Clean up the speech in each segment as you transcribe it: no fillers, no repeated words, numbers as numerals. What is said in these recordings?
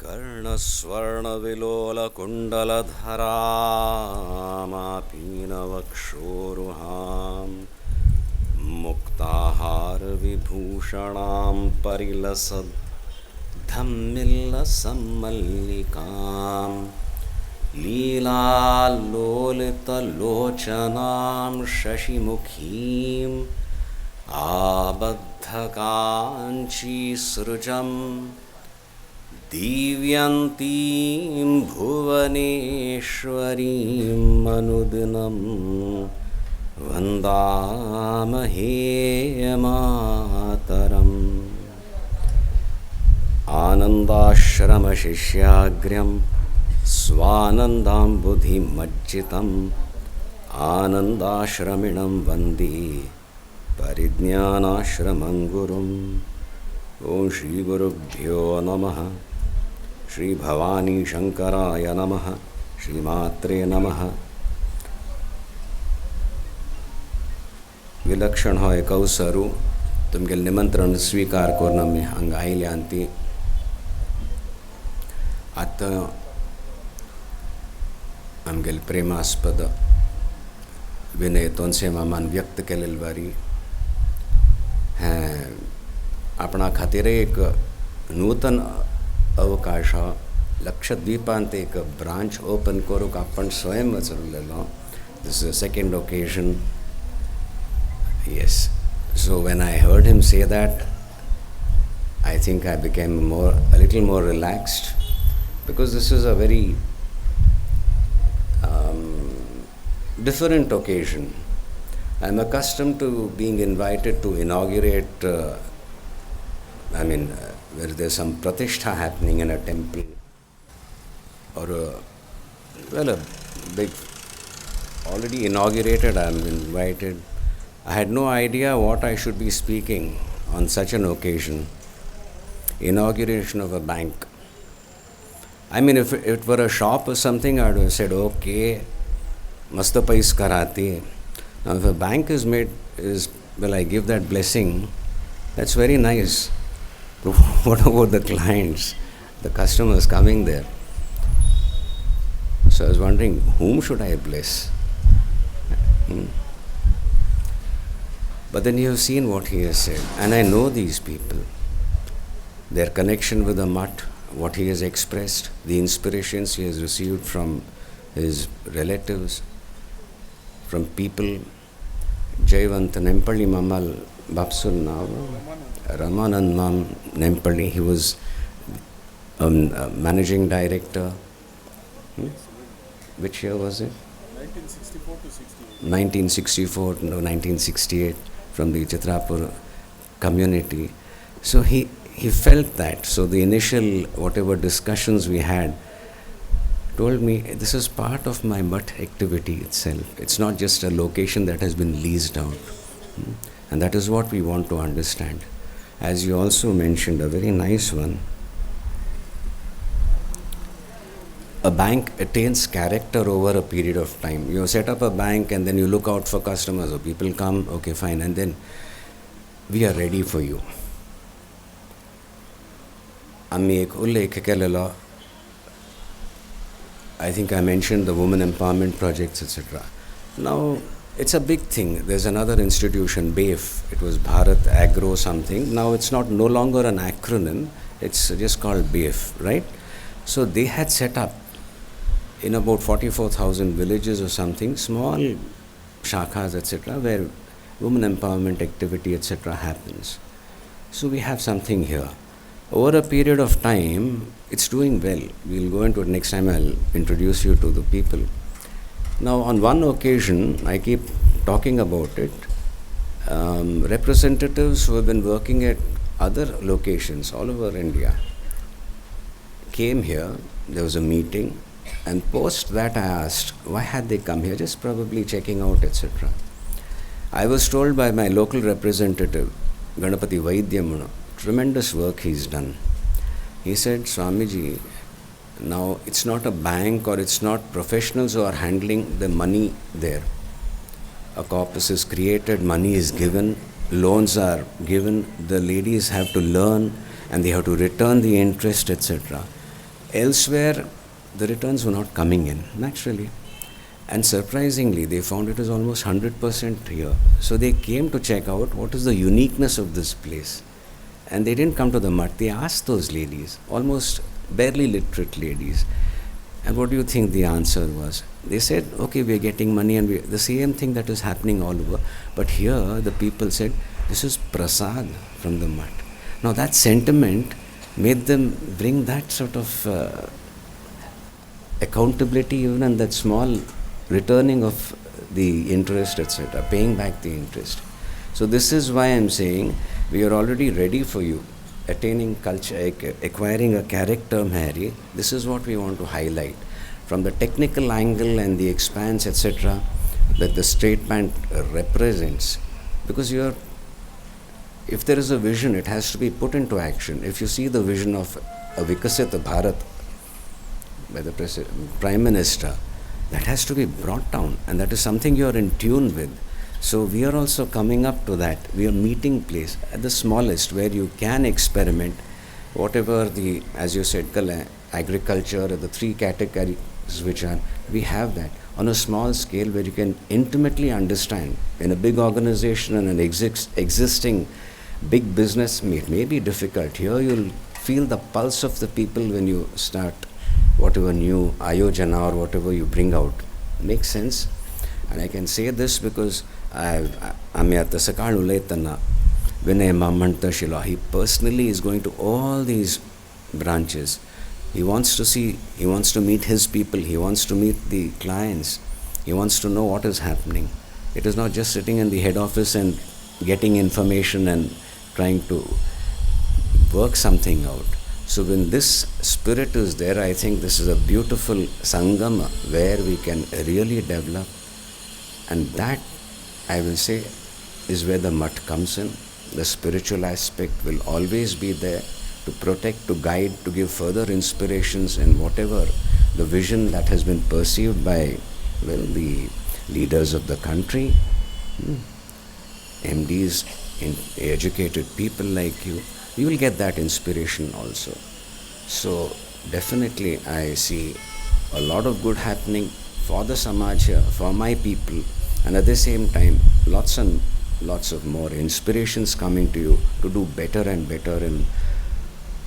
कर्णस्वर्णविलोलकुण्डलधरामापीनवक्षोरुहां मुक्ताहारविभूषणां परिलसद्धम्मिल्लसम्मल्लिकां लीलालोलितलोचनां शशिमुखीम् आबद्धकाञ्चीसृजम् दिव्यन्तीं भुवनेश्वरीं अनुदिनं वन्दामहे मातरम्। आनन्दाश्रमशिष्याग्र्यं स्वानन्दाम्बुधिमज्जितम् आनन्दाश्रमिणं वन्दे परिज्ञानाश्रमं गुरुम्। ॐ श्रीगुरुभ्यो नमः। श्री भवानी शंकराय नमः। श्रीमात्रे नमः। विलक्षण हो एक अवसरू तुमगे निमंत्रण स्वीकार कोरनमे हंग आयल्यांती आता आमगेल प्रेमास्पद विनय तोनसे मामान व्यक्त केलेल वारी आपणा खातीर एक नूतन अवकाश लक्षद्वीपांत एक ब्रांच ओपन करूंक आपण स्वयं वचरलेलो. This is the second occasion. Yes. So when I heard him say that, I think I became a little more relaxed, because this is a very different occasion. I'm accustomed to being invited to inaugurate, where there's some pratishtha happening in a temple, or a big, already inaugurated, I'm invited. I had no idea what I should be speaking on such an occasion. Inauguration of a bank. I mean, if it were a shop or something, I would have said, okay, mast pais karati. Now, if a bank is I give that blessing, that's very nice. What about the clients, the customers coming there? So I was wondering, whom should I bless? But then you have seen what he has said, and I know these people, their connection with the mutt, what he has expressed, the inspirations he has received from his relatives, from people. Jayavant Nempalli Mammal Bapsul now, Ramanand Mam Nempalli, he was managing director. Which year was it? 1964 to 68. 1964 to 1968, from the Chitrapur community. So he felt that. So the initial whatever discussions we had told me, this is part of my mutt activity itself. It's not just a location that has been leased out. And that is what we want to understand. As you also mentioned, a very nice one. A bank attains character over a period of time. You set up a bank and then you look out for customers, or people come, okay, fine, and then we are ready for you. आम्ही एक उल्लेख केलेलो, I think I mentioned the women empowerment projects, etc. Now, it's a big thing. There's another institution, BAFE. It was Bharat Agro something. Now it's no longer an acronym. It's just called BAFE, right? So they had set up in about 44,000 villages or something, small shakhas, etc., where women empowerment activity, etc., happens. So we have something here. Over a period of time, it's doing well. We'll go into it next time. I'll introduce you to the people. Now, on one occasion, I keep talking about it, representatives who have been working at other locations all over India came here. There was a meeting, and post that I asked, why had they come here? Just probably checking out, etc. I was told by my local representative, Ganapati Vaidyamuna, tremendous work he's done. He said, Swamiji, now it's not a bank or it's not professionals who are handling the money there. A corpus is created, money is given, loans are given, the ladies have to learn and they have to return the interest, etc. Elsewhere, the returns were not coming in, naturally. And surprisingly, they found it was almost 100% here. So they came to check out what is the uniqueness of this place. And they didn't come to the mutt, they asked those ladies, almost barely literate ladies. And what do you think the answer was? They said, okay, we are getting money and the same thing that is happening all over. But here, the people said, this is prasad from the mutt. Now that sentiment made them bring that sort of accountability even in that small returning of the interest, etc., paying back the interest. So this is why I'm saying we are already ready for you, attaining culture, acquiring a character, Mary. This is what we want to highlight. From the technical angle and the expanse, etc., that the straight band represents. Because if there is a vision, it has to be put into action. If you see the vision of a Vikasit Bharat by the Prime Minister, that has to be brought down, and that is something you are in tune with. So we are also coming up to that. We are meeting place at the smallest where you can experiment, whatever the, as you said, agriculture, the three categories which are, we have that on a small scale where you can intimately understand. In a big organization and an existing big business, it may be difficult. Here you'll feel the pulse of the people when you start whatever new ayojana or whatever you bring out. Makes sense? And I can say this because I'm at the Sakal Ulaytana, Vinay Mamanta Shila. He personally is going to all these branches. He wants to meet his people, he wants to meet the clients, he wants to know what is happening. It is not just sitting in the head office and getting information and trying to work something out. So when this spirit is there, I think this is a beautiful sangama where we can really develop, and that, I will say, is where the mutt comes in. The spiritual aspect will always be there to protect, to guide, to give further inspirations in whatever the vision that has been perceived by, well, the leaders of the country, MDs, educated people like you. You will get that inspiration also. So definitely I see a lot of good happening for the Samaj here, for my people, and at the same time lots and lots of more inspirations coming to you to do better and better. And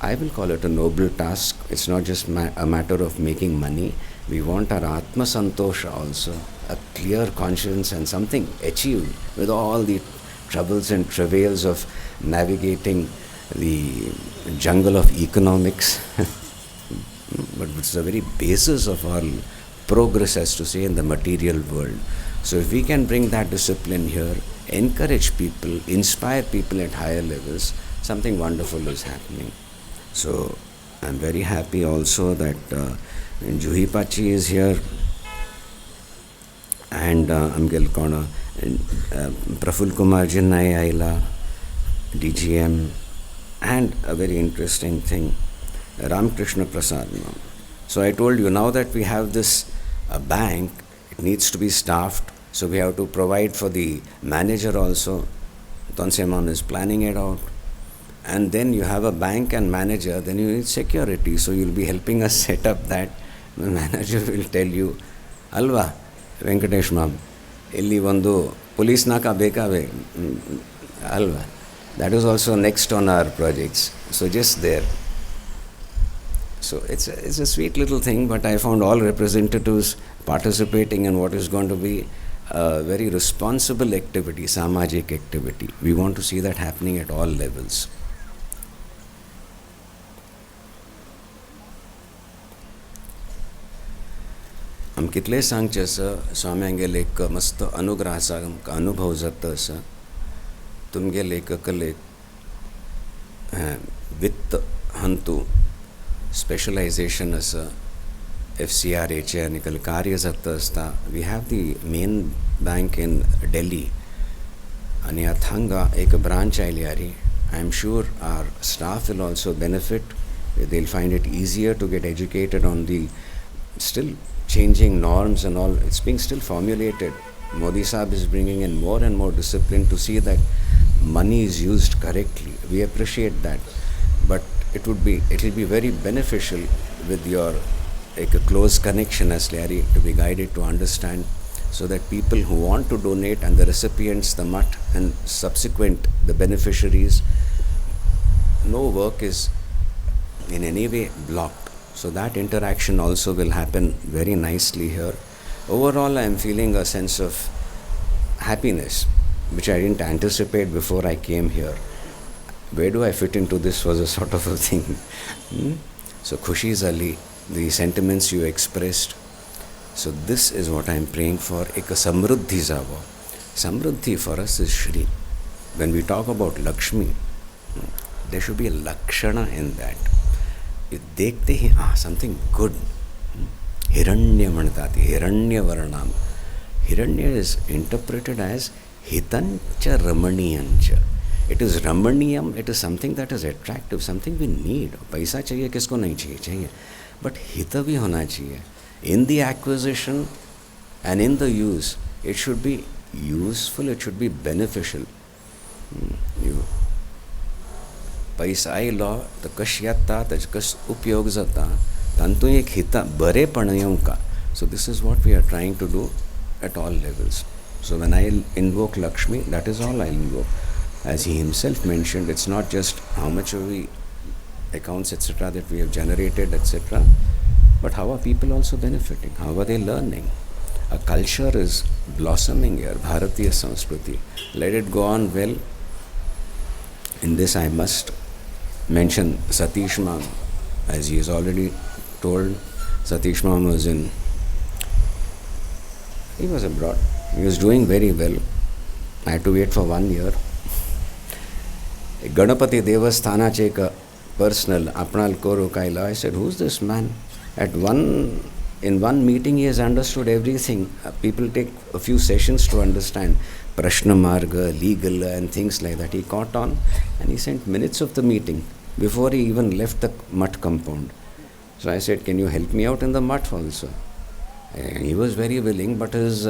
I will call it a noble task. It's not just a matter of making money. We want our Atma Santosha also, a clear conscience and something achieved with all the troubles and travails of navigating the jungle of economics. But it's the very basis of our progress, as to say, in the material world. So if we can bring that discipline here, encourage people, inspire people at higher levels, something wonderful is happening. So I'm very happy also that Juhi Pachi is here, and Amgel Kona, Praful Kumar Jinnai Aila, DGM, and a very interesting thing, Ramkrishna Prasad. So I told you, now that we have this bank, it needs to be staffed, so we have to provide for the manager also. Tanseman is planning it out. And then you have a bank and manager, then you need security, so you'll be helping us set up that. The manager will tell you, Alva, Venkatesh Mam, illi vandu police naka bekave, Alva. That is also next on our projects. So just there. So it's a sweet little thing, but I found all representatives participating in what is going to be a very responsible activity, samajik activity. We want to see that happening at all levels. हम कितले सांगचे स्वाम्यांगे लेख मस्त अनुग्रहाचा अनुभव जाता तुमगे लेखकले वित्त हंतु specialisation FCRA निकल कार्य जाता असता. We have the main bank in Delhi आणि हांगा एक branch oily. I am sure our staff will also benefit. They'll find it easier to get educated on the still changing norms and all. It's being still formulated. Modi Saab is bringing in more and more discipline to see that money is used correctly. We appreciate that, but it will be very beneficial with your एक close connection असल्यारी to be guided to understand, so that people who want to donate and the recipients, the mutt, and subsequent the beneficiaries, no work is in any way blocked. So that interaction also will happen very nicely here. Overall, I am feeling a sense of happiness, which I didn't anticipate before I came here. Where do I fit into this was a sort of a thing. So Khushi Ali, the sentiments you expressed. So this is what I am praying for. Ek samruddhi zava. Samruddhi for us is Shri. When we talk about Lakshmi, there should be a lakshana in that. You dekhte hi, something good. Hiranya manatati, Hiranya varanam. Hiranya is interpreted as hitancha ramaniyancha. It is ramaniyam, it is something that is attractive, something we need. Paisa chahiye, kisko nahi chahiye? But hita bhi hona chahiye. In the acquisition and in the use, it should be useful, it should be beneficial. पैसा आयलो तर कश येता ताजे कस उपयोग जाता तातूंत एक हिता बरेपण येवंक. So this is what we are trying to do at all levels. So when I invoke Lakshmi, that is all I invoke. As he himself mentioned, it's not just how much are we accounts etc. that we have generated etc. but how are people also benefiting? How are they learning? A culture is blossoming here, Bharatiya Sanskriti. Let it go on well. In this I must mention Satish Mam, as he has already told. Satish Mam was he was abroad. He was doing very well. I had to wait for 1 year. Ganapati Devasthanache ek personal Apnal Koro Kaila. I said, who's this man? In one meeting he has understood everything. People take a few sessions to understand Prashna Marga, legal and things like that. He caught on and he sent minutes of the meeting before he even left the mutt compound. So I said, can you help me out in the mutt also? And he was very willing, but his,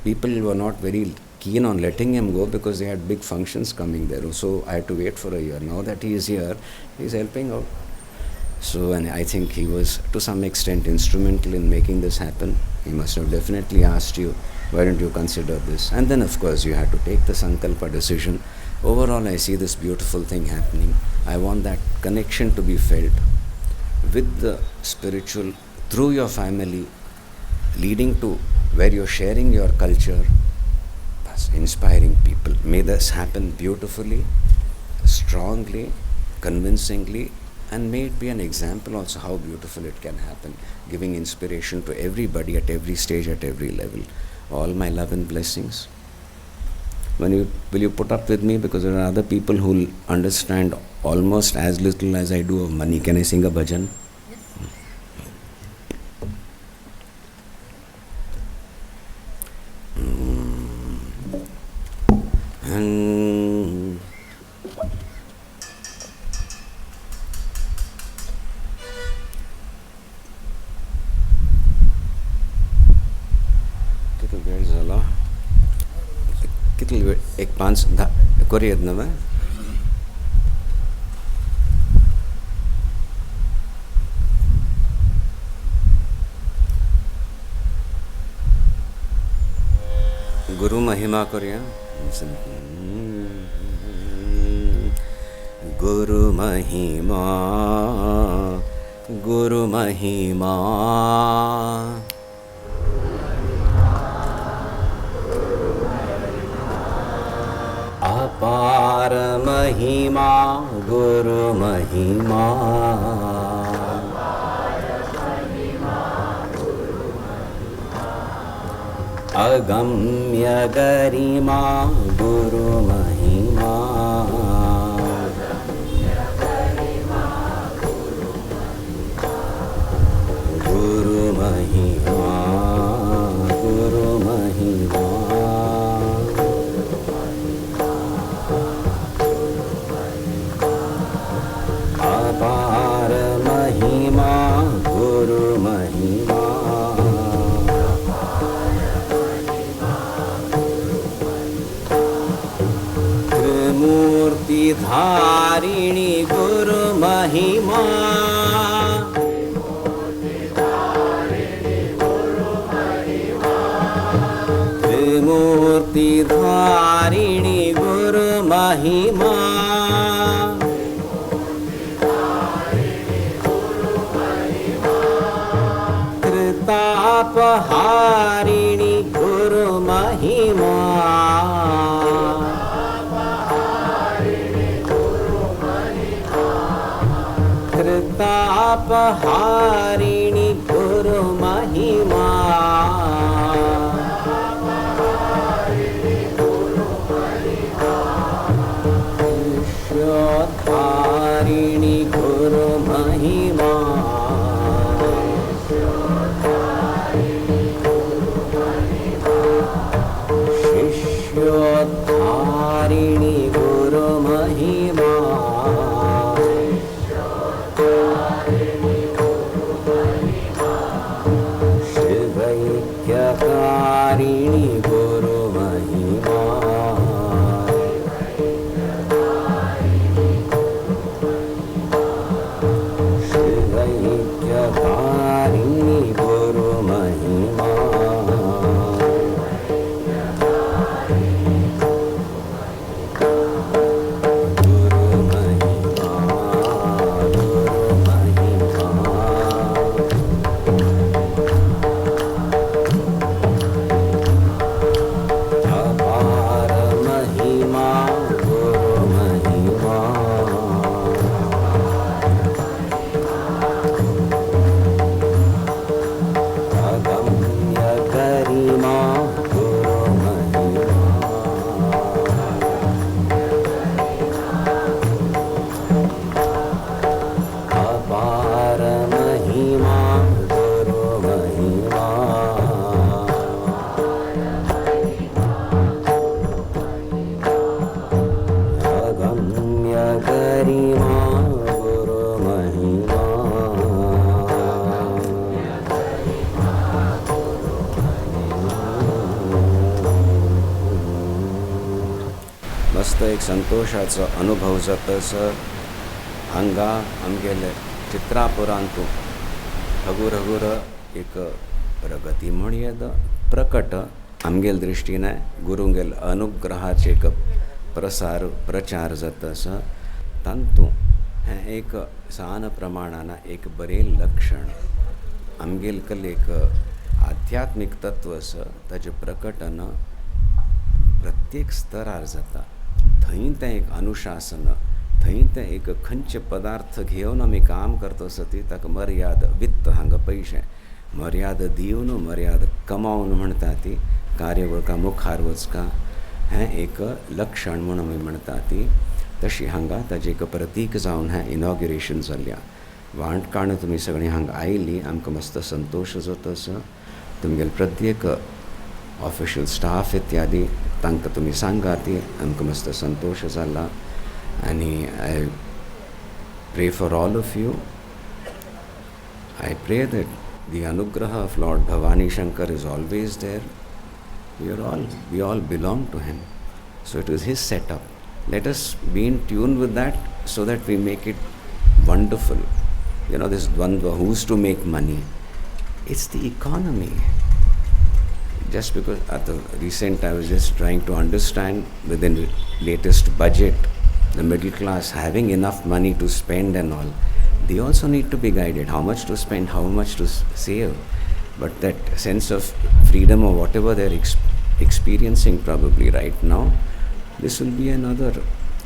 people were not very keen on letting him go because they had big functions coming there. So I had to wait for a year. Now that he is here, he is helping out. So, and I think he was to some extent instrumental in making this happen. He must have definitely asked you, why don't you consider this? And then of course you had to take the Sankalpa decision. Overall, I see this beautiful thing happening. I want that connection to be felt with the spiritual through your family, leading to where you're sharing your culture, inspiring people. May this happen beautifully, strongly, convincingly, and may it be an example also how beautiful it can happen, giving inspiration to everybody at every stage, at every level. All my love and blessings. Will you put up with me, because there are other people who will understand almost as little as I do of money. Can I sing a bhajan? एक 5 कोरी यत्न में गुरु महिमा Korea गुरु महिमा गुरु महिमा अपार महिमा गुरु महिमा अगम्य गरिमा गुरु महिमा गुरु महिमा गुरु महिमा अपार महिमा गुरु महिमा त्रिमूर्ति धारिणी गुरु महिमा त्रिमूर्तिधारिणि गुरुमहिमा कृतापहारिणि गुरुमहिमा कृतापहारिणि गुरुमहिमा विश्वधारिणि गुरुमहिमा शिष्योद्धारिणि गुरुमहिमा शिवैक्यकारिणि गुरुमहिमा शिवैक्यकारिणि गुरुमहिमा अपार महिमा गुरुमहिमा अगम्य गरिमा गुरुमहिमा अपार महिमा गुरुमहिमा अगम्य गरिमा गुरुमहिमा मस्त एक संतोषाचो अनुभव जातसर हांगा आमगेले चित्रापुरांतू हगूर हगूर एक प्रगती म्हणयेद प्रकट आमगेल दृश्टीने गुरुंगेल अनुग्रहाचे एक प्रसार प्रचार जातसर तांतू हें एक सान प्रमाणाना एक बरें लक्षण आमगेल कलेक आध्यात्मिक तत्व आसा ताचें प्रकटन प्रत्येक स्तरार जाता थंय तें एक अनुशासन थंय तें एक खंयचे पदार्थ घेवन आमी काम करता आसत ताका मर्याद वित्त हांगा पयशे मर्याद दिवन मर्याद कमावन म्हणटा ती कार्यवळका मुखार वचका हें एक लक्षण म्हूण आमी म्हणटा ती तशी हांगा ताजें एक प्रतीक जावन हें इनॉग्युरेशन जाल्ल्या वांटकाण तुमी सगळीं हांगा आयिल्लीं आमकां मस्त संतोश जाता आसा तुमगेले प्रत्येक ऑफिशियल स्टाफ इत्यादी तांकां तुमी सांगा ती आमकां मस्त संतोश जाला आनी I pray for all of you I pray that the अनुग्रह of lord Bhavani Shankar is always there we all belong to him, so it is his setup. Let us be in tune with that so that we make it wonderful. You know, this dvandva, who's to make money? It's the economy. Just because at the recent I was just trying to understand within the latest budget, the middle class having enough money to spend and all, they also need to be guided how much to spend, how much to save. But that sense of freedom or whatever they're experiencing probably right now, this will be another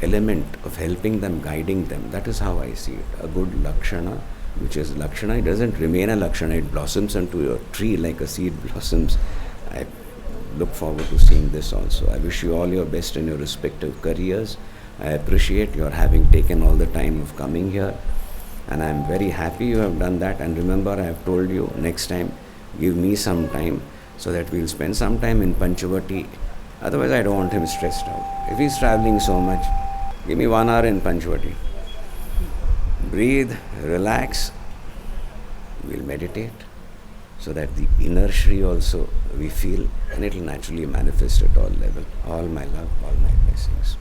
element of helping them, guiding them. That is how I see it. A good lakshana, which is lakshana, it doesn't remain a lakshana, it blossoms into a tree like a seed blossoms. I look forward to seeing this also. I wish you all your best in your respective careers. I appreciate your having taken all the time of coming here, and I am very happy you have done that. And remember, I have told you, next time give me some time so that we'll spend some time in Panchavati. Otherwise I don't want him stressed out. If he's traveling so much, give me 1 hour in Panchavati. Breathe, relax, we'll meditate so that the inner Shri also we feel, and it will naturally manifest at all levels. All my love, all my blessings.